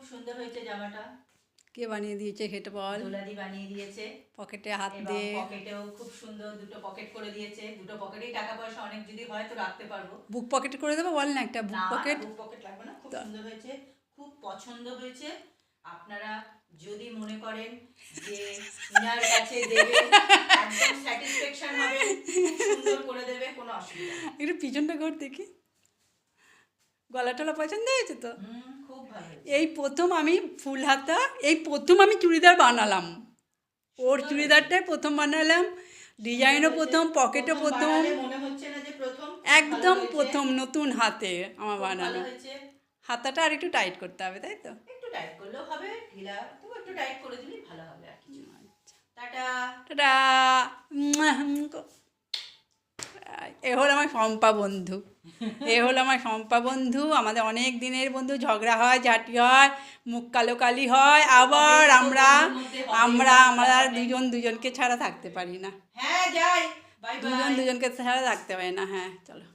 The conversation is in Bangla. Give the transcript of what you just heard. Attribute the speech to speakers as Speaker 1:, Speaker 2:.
Speaker 1: সুন্দর হয়েছে জামাটা।
Speaker 2: কে বানিয়ে দিয়েছে সেটা বল।
Speaker 1: দোলাদি বানিয়ে দিয়েছে।
Speaker 2: পকেটে হাত
Speaker 1: এবং
Speaker 2: দিয়ে
Speaker 1: পকেটেও খুব সুন্দর দুটো পকেট করে দিয়েছে। দুটো পকেটেই টাকা পয়সা অনেক যদি হয় তো রাখতে পারবো।
Speaker 2: বুক পকেট করে দেবো বল না একটা বুক
Speaker 1: না
Speaker 2: পকেট।
Speaker 1: বুক পকেট লাগবে না, খুব সুন্দর হয়েছে, খুব পছন্দ হয়েছে। আপনারা যদি মনে করেন যে ইনার কাছে দেবে একদম স্যাটিসফ্যাকশন হবে, খুব সুন্দর করে দেবে, কোনো অসুবিধা নেই।
Speaker 2: একটু পিছনটা ঘর দেখি, গলা টলা পছন্দ হয়েছে তো?
Speaker 1: খুব ভালো হয়েছে।
Speaker 2: এই প্রথম আমি ফুল হাতা, এই প্রথম আমি চুড়িদার বানালাম, ওর চুড়িদারটাই প্রথম বানালাম, ডিজাইনও প্রথম, পকেটও প্রথম,
Speaker 1: মনে হচ্ছে না যে প্রথম,
Speaker 2: একদম প্রথম নতুন হাতে আমার
Speaker 1: ভালো
Speaker 2: বানানো।
Speaker 1: হয়েছে।
Speaker 2: হাতাটা আর একটু টাইট করতে হবে তাই তো?
Speaker 1: একটু টাইট করলেও হবে, ঢিলা তো একটু টাইট করে দিলেই ভালো হবে আর কিছু। টাটা।
Speaker 2: টাটা। এ হলো আমার শম্পা বন্ধু, এ হলো আমার শম্পা বন্ধু, আমাদের অনেক দিনের বন্ধু। ঝগড়া হয়, ঝাঁটি হয়, মুখ কালো কালি হয়, আবার আমরা দুজন দুজনকে ছাড়া থাকতে পারি না।
Speaker 1: হ্যাঁ যাই, বাই বাই।
Speaker 2: দুজন দুজনকে ছাড়া থাকতে পারি না। হ্যাঁ চলো।